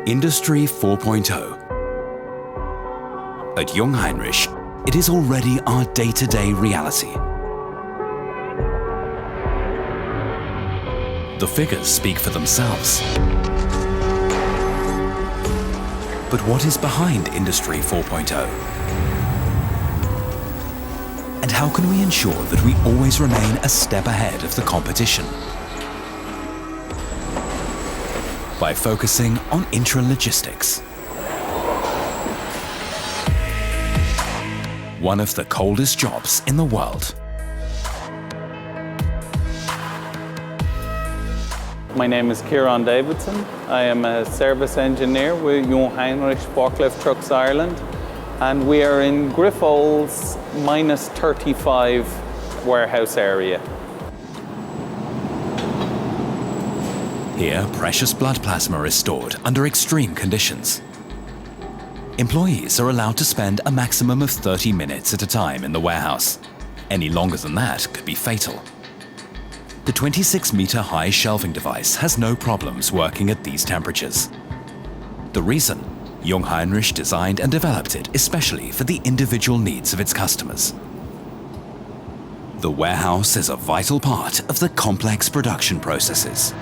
Industry 4.0. At Jungheinrich, it is already our day-to-day reality. The figures speak for themselves. But what is behind Industry 4.0? And how can we ensure that we always remain a step ahead of the competition? By focusing on intralogistics. One of the coldest jobs in the world. My name is Kieran Davidson. I am a service engineer with Jungheinrich Forklift Trucks Ireland, and we are in Grifols -35 warehouse area. Here, precious blood plasma is stored under extreme conditions. Employees are allowed to spend a maximum of 30 minutes at a time in the warehouse. Any longer than that could be fatal. The 26-meter-high shelving device has no problems working at these temperatures. The reason? Jungheinrich designed and developed it especially for the individual needs of its customers. The warehouse is a vital part of the complex production processes.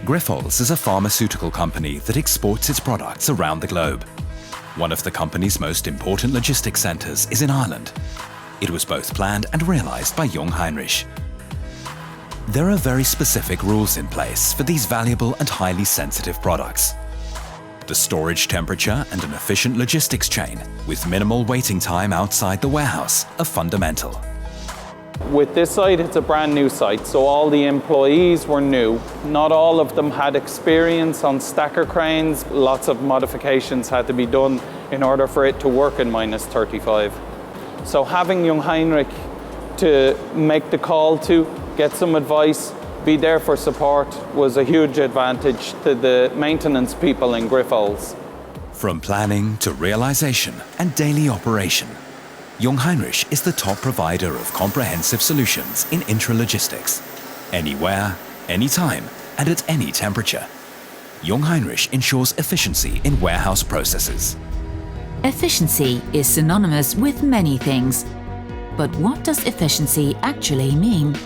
Grifols is a pharmaceutical company that exports its products around the globe. One of the company's most important logistics centers is in Ireland. It was both planned and realized by Jungheinrich. There are very specific rules in place for these valuable and highly sensitive products. The storage temperature and an efficient logistics chain with minimal waiting time outside the warehouse are fundamental. With this site, it's a brand new site, so all the employees were new. Not all of them had experience on stacker cranes. Lots of modifications had to be done in order for it to work in -35. So having Jungheinrich to make the call to, get some advice, be there for support was a huge advantage to the maintenance people in Grifols. From planning to realization and daily operation, Jungheinrich is the top provider of comprehensive solutions in intralogistics. Anywhere, anytime, and at any temperature. Jungheinrich ensures efficiency in warehouse processes. Efficiency is synonymous with many things. But what does efficiency actually mean?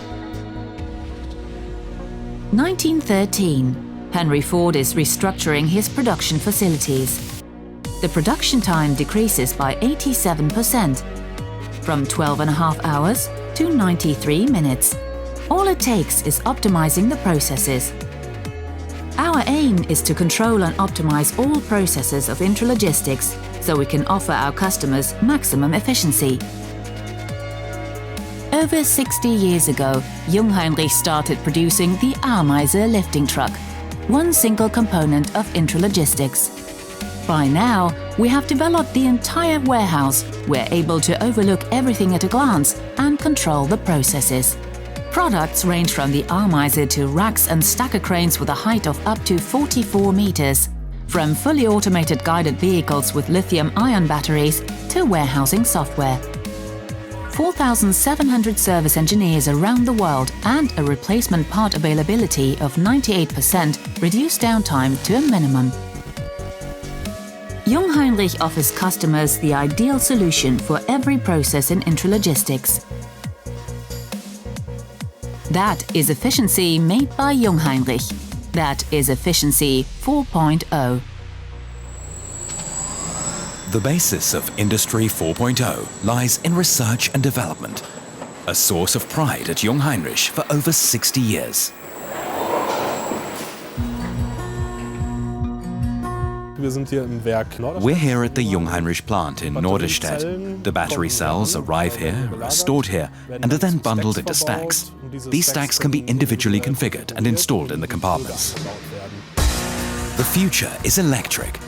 1913, Henry Ford is restructuring his production facilities. The production time decreases by 87%, from 12.5 hours to 93 minutes. All it takes is optimizing the processes. Our aim is to control and optimize all processes of intralogistics so we can offer our customers maximum efficiency. Over 60 years ago, Jungheinrich started producing the Ameise lifting truck, one single component of intralogistics. By now, we have developed the entire warehouse. We're able to overlook everything at a glance and control the processes. Products range from the Ameise to racks and stacker cranes with a height of up to 44 meters, from fully automated guided vehicles with lithium-ion batteries to warehousing software. 4,700 service engineers around the world and a replacement part availability of 98% reduce downtime to a minimum. Jungheinrich offers customers the ideal solution for every process in intralogistics. That is efficiency made by Jungheinrich. That is efficiency 4.0. The basis of Industry 4.0 lies in research and development, a source of pride at Jungheinrich for over 60 years. We're here at the Jungheinrich plant in Norderstedt. The battery cells arrive here, are stored here, and are then bundled into stacks. These stacks can be individually configured and installed in the compartments. The future is electric.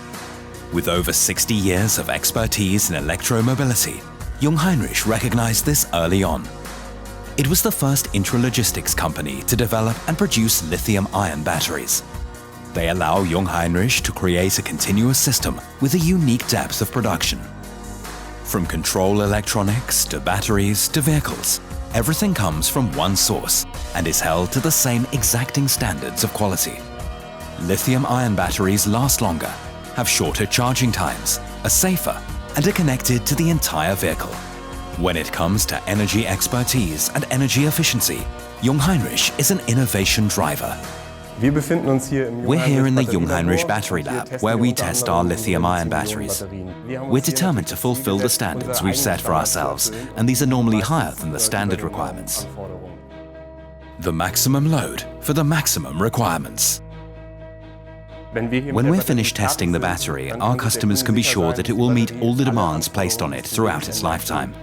With over 60 years of expertise in electromobility, Jungheinrich recognized this early on. It was the first intralogistics company to develop and produce lithium-ion batteries. They allow Jungheinrich to create a continuous system with a unique depth of production. From control electronics to batteries to vehicles, everything comes from one source and is held to the same exacting standards of quality. lithium-ion batteries last longer, have shorter charging times, are safer, and are connected to the entire vehicle. When it comes to energy expertise and energy efficiency, Jungheinrich is an innovation driver. We're here in the Jungheinrich Battery Lab, where we test our lithium-ion batteries. We're determined to fulfill the standards we've set for ourselves, and these are normally higher than the standard requirements. The maximum load for the maximum requirements. When we're finished testing the battery, our customers can be sure that it will meet all the demands placed on it throughout its lifetime.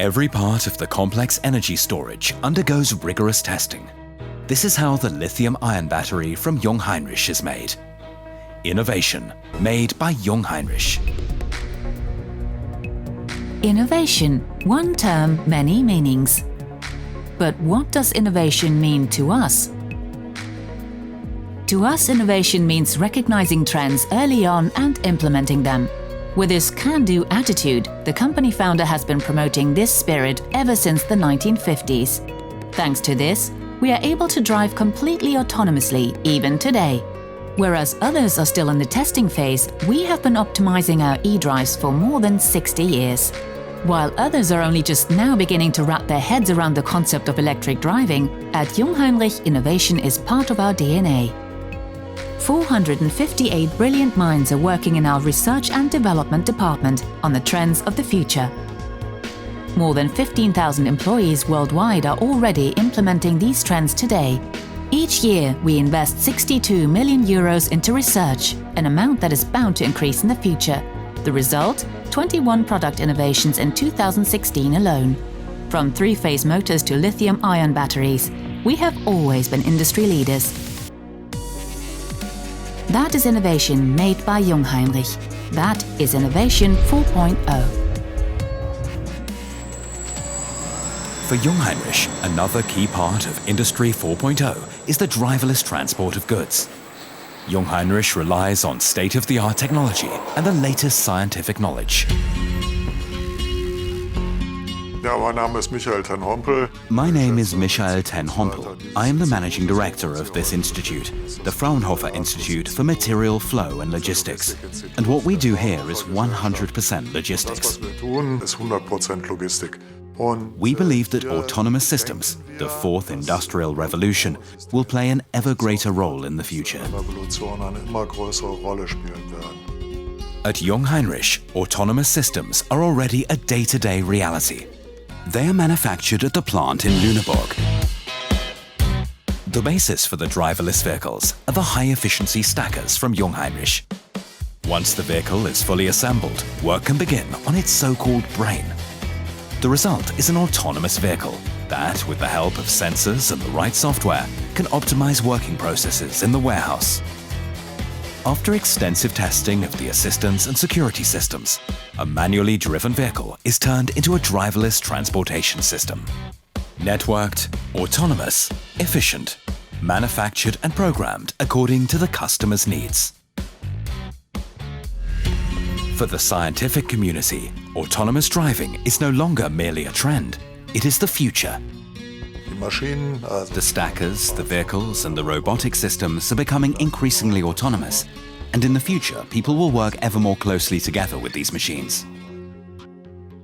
Every part of the complex energy storage undergoes rigorous testing. This is how the lithium-ion battery from Jungheinrich is made. Innovation made by Jungheinrich. Innovation, one term, many meanings. But what does innovation mean to us? To us, innovation means recognizing trends early on and implementing them. With this can-do attitude, the company founder has been promoting this spirit ever since the 1950s. Thanks to this, we are able to drive completely autonomously even today. Whereas others are still in the testing phase, we have been optimizing our e-drives for more than 60 years. While others are only just now beginning to wrap their heads around the concept of electric driving, at Jungheinrich, innovation is part of our DNA. 458 brilliant minds are working in our research and development department on the trends of the future. More than 15,000 employees worldwide are already implementing these trends today. Each year, we invest 62 million euros into research, an amount that is bound to increase in the future. The result? 21 product innovations in 2016 alone. From three-phase motors to lithium-ion batteries, we have always been industry leaders. That is innovation made by Jungheinrich. That is Innovation 4.0. For Jungheinrich, another key part of Industry 4.0 is the driverless transport of goods. Jungheinrich relies on state-of-the-art technology and the latest scientific knowledge. My name is Michael ten Hompel. I am the managing director of this institute, the Fraunhofer Institute for Material Flow and Logistics. And what we do here is 100% logistics. We believe that autonomous systems, the fourth industrial revolution, will play an ever greater role in the future. At Jungheinrich, autonomous systems are already a day-to-day reality. They are manufactured at the plant in Lüneburg. The basis for the driverless vehicles are the high-efficiency stackers from Jungheinrich. Once the vehicle is fully assembled, work can begin on its so-called brain. The result is an autonomous vehicle that, with the help of sensors and the right software, can optimize working processes in the warehouse. After extensive testing of the assistance and security systems, a manually driven vehicle is turned into a driverless transportation system. Networked, autonomous, efficient, manufactured and programmed according to the customer's needs. For the scientific community, autonomous driving is no longer merely a trend, it is the future. The stackers, the vehicles and the robotic systems are becoming increasingly autonomous, and in the future people will work ever more closely together with these machines.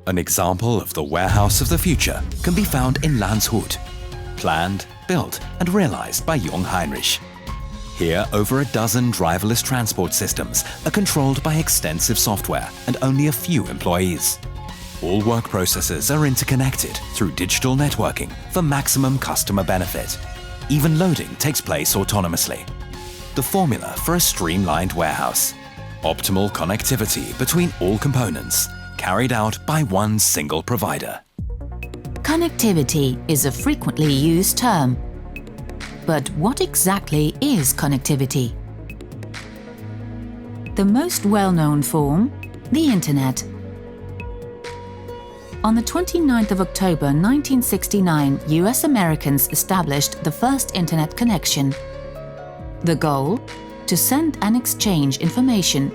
An example of the warehouse of the future can be found in Landshut, planned, built and realized by Jungheinrich. Here, over a dozen driverless transport systems are controlled by extensive software and only a few employees. All work processes are interconnected through digital networking for maximum customer benefit. Even loading takes place autonomously. The formula for a streamlined warehouse. Optimal connectivity between all components, carried out by one single provider. Connectivity is a frequently used term. But what exactly is connectivity? The most well-known form, the Internet. On the 29th of October 1969, US Americans established the first Internet connection. The goal? To send and exchange information.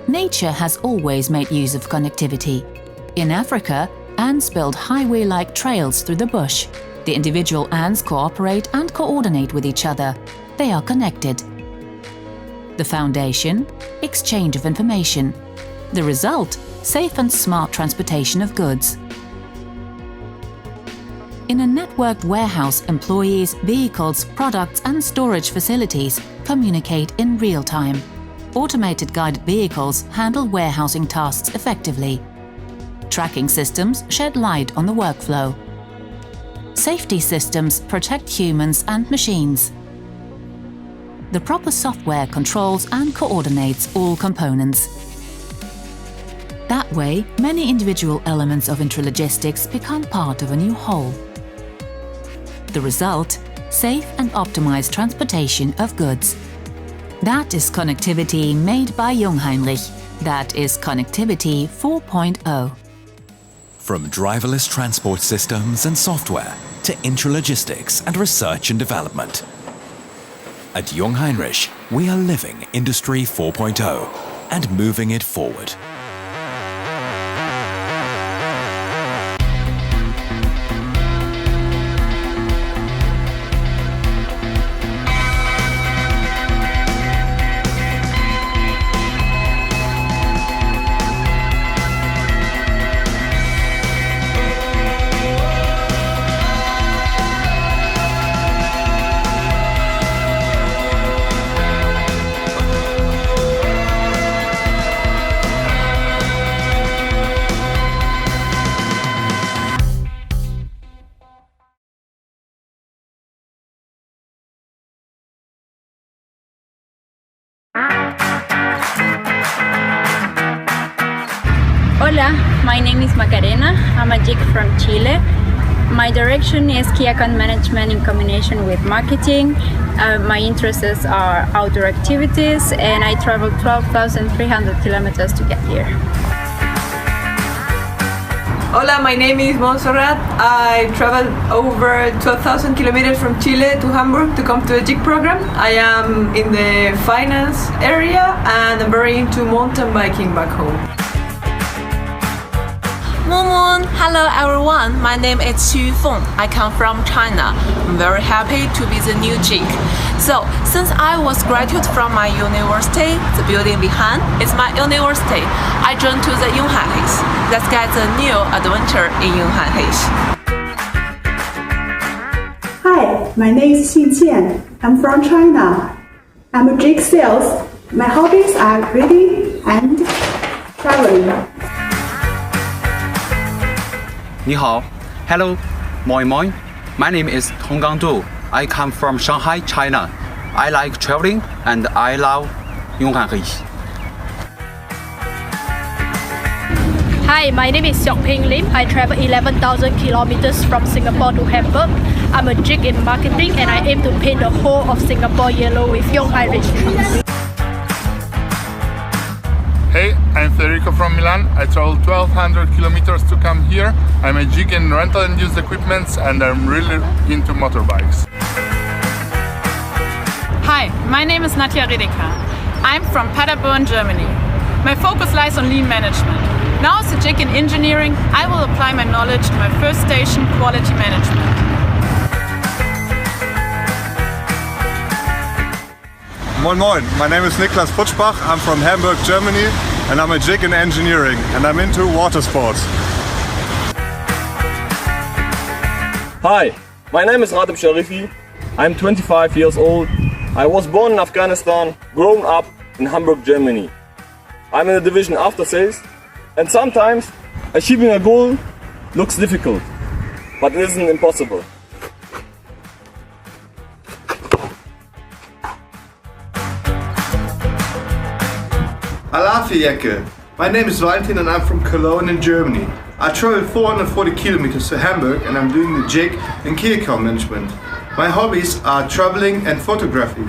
Nature has always made use of connectivity. In Africa, ants build highway-like trails through the bush. The individual ants cooperate and coordinate with each other. they are connected. The foundation, exchange of information. The result, safe and smart transportation of goods. In a networked warehouse, employees, vehicles, products and storage facilities communicate in real time. Automated guided vehicles handle warehousing tasks effectively. Tracking systems shed light on the workflow. Safety systems protect humans and machines. The proper software controls and coordinates all components. That way, many individual elements of intralogistics become part of a new whole. The result, safe and optimized transportation of goods. That is connectivity made by Jungheinrich. That is connectivity 4.0. From driverless transport systems and software to intralogistics and research and development. At Jungheinrich, we are living Industry 4.0 and moving it forward. Hola, my name is Macarena. I'm a geek from Chile. My direction is key account management in combination with marketing. My interests are outdoor activities and I traveled 12,300 kilometers to get here. Hola, my name is Montserrat. I traveled over 12,000 kilometers from Chile to Hamburg to come to a JIC program. I am in the finance area and I'm very into mountain biking back home. Moon, hello everyone, my name is Xu Feng. I come from China. I'm very happy to be the new JIC. So, since I was graduate from my university, the building behind is my university. I joined to the Jungheinrich. Let's get a new adventure in Jungheinrich. Hi, my name is Xin Qian. I'm from China. I'm a JIC sales. My hobbies are reading and traveling. 你好 Hello, Moi Moi. My name is Tong Gangdu. I come from Shanghai, China. I like traveling and I love Jungheinrich. Hi, my name is Seok Ping Lim. I travel 11,000 kilometers from Singapore to Hamburg. I'm a JIC in marketing and I aim to paint the whole of Singapore yellow with Jungheinrich trees. Hey, I'm Federico from Milan. I traveled 1,200 kilometers to come here. I'm a JIC in rental and used equipments and I'm really into motorbikes. Hi, my name is Nadja Redeker. I'm from Paderborn, Germany. My focus lies on lean management. Now as a JIC in engineering, I will apply my knowledge to my first station, quality management. Moin Moin, my name is Niklas Putschbach, I'm from Hamburg, Germany and I'm a JIC in engineering and I'm into water sports. Hi, my name is Radib Sharifi, I'm 25 years old. I was born in Afghanistan, grown up in Hamburg, Germany. I'm in the division after sales and sometimes achieving a goal looks difficult, but it isn't impossible. Alafiyeke. My name is Valentin and I'm from Cologne in Germany. I traveled 440 kilometers to Hamburg and I'm doing the JIC in key account management. My hobbies are traveling and photography.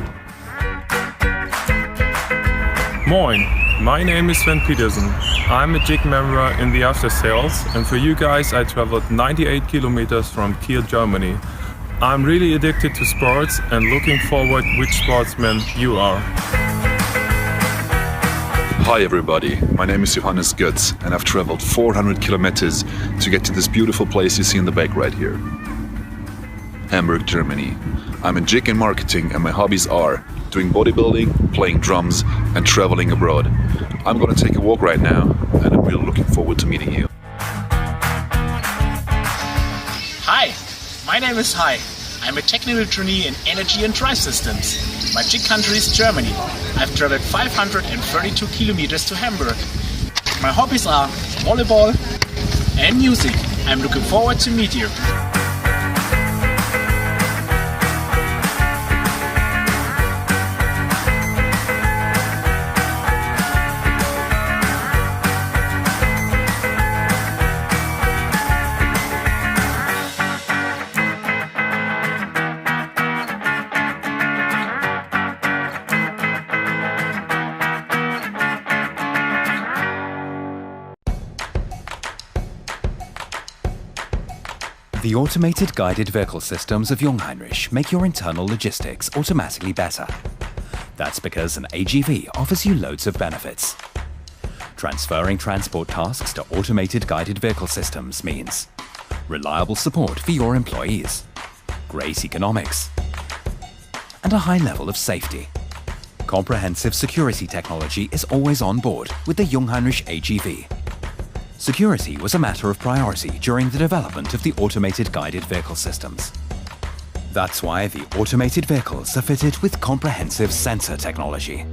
Moin, my name is Sven Petersen. I'm a JIC member in the after sales and for you guys I traveled 98 kilometers from Kiel, Germany. I'm really addicted to sports and looking forward which sportsman you are. Hi everybody, my name is Johannes Götz and I've traveled 400 kilometers to get to this beautiful place you see in the back right here. Hamburg, Germany. I'm a jig in marketing and my hobbies are doing bodybuilding, playing drums and traveling abroad. I'm gonna take a walk right now and I'm really looking forward to meeting you. Hi, my name is Hai. I'm a technical trainee in energy and drive systems. My jig country is Germany. I've traveled 532 kilometers to Hamburg. My hobbies are volleyball and music. I'm looking forward to meet you. The automated guided vehicle systems of Jungheinrich make your internal logistics automatically better. That's because an AGV offers you loads of benefits. Transferring transport tasks to automated guided vehicle systems means reliable support for your employees, great economics, and a high level of safety. Comprehensive security technology is always on board with the Jungheinrich AGV. Security was a matter of priority during the development of the automated guided vehicle systems. That's why the automated vehicles are fitted with comprehensive sensor technology.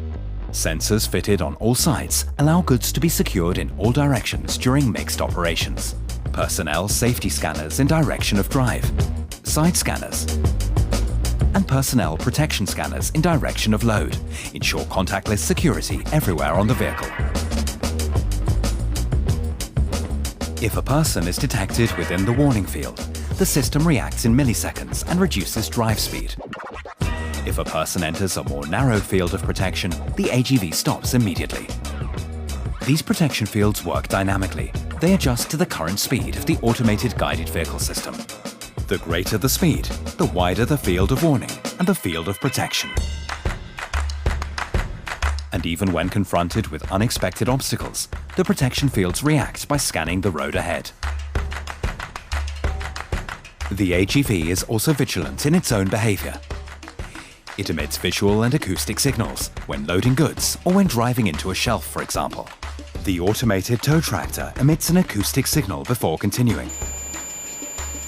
Sensors fitted on all sides allow goods to be secured in all directions during mixed operations. Personnel safety scanners in direction of drive, side scanners, and personnel protection scanners in direction of load ensure contactless security everywhere on the vehicle. If a person is detected within the warning field, the system reacts in milliseconds and reduces drive speed. If a person enters a more narrow field of protection, the AGV stops immediately. These protection fields work dynamically. They adjust to the current speed of the automated guided vehicle system. The greater the speed, the wider the field of warning and the field of protection. And even when confronted with unexpected obstacles, the protection fields react by scanning the road ahead. The AGV is also vigilant in its own behavior. It emits visual and acoustic signals when loading goods or when driving into a shelf, for example. The automated tow tractor emits an acoustic signal before continuing,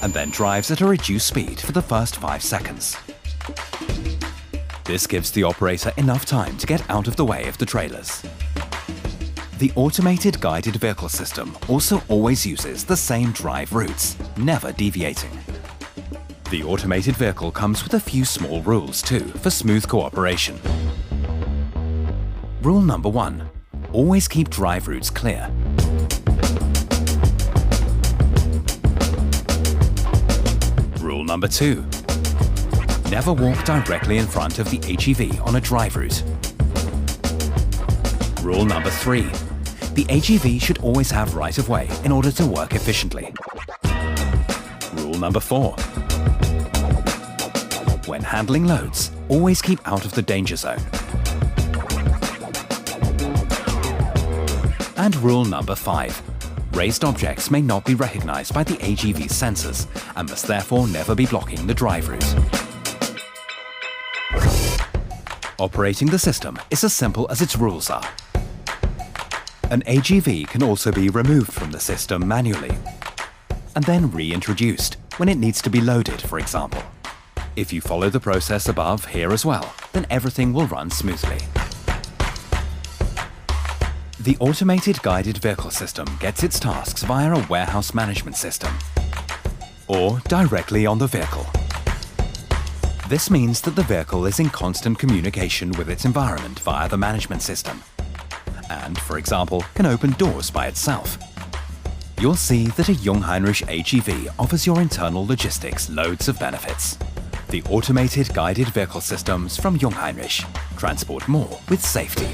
and then drives at a reduced speed for the first 5 seconds. This gives the operator enough time to get out of the way of the trailers. The automated guided vehicle system also always uses the same drive routes, never deviating. The automated vehicle comes with a few small rules too for smooth cooperation. Rule number 1. Always keep drive routes clear. Rule number 2. Never walk directly in front of the AGV on a drive route. Rule number 3. The AGV should always have right-of-way in order to work efficiently. Rule number 4. When handling loads, always keep out of the danger zone. And rule number 5. Raised objects may not be recognized by the AGV's sensors and must therefore never be blocking the drive route. Operating the system is as simple as its rules are. An AGV can also be removed from the system manually and then reintroduced when it needs to be loaded, for example. If you follow the process above here as well, then everything will run smoothly. The automated guided vehicle system gets its tasks via a warehouse management system or directly on the vehicle. This means that the vehicle is in constant communication with its environment via the management system and, for example, can open doors by itself. You'll see that a Jungheinrich AGV offers your internal logistics loads of benefits. The automated guided vehicle systems from Jungheinrich transport more with safety.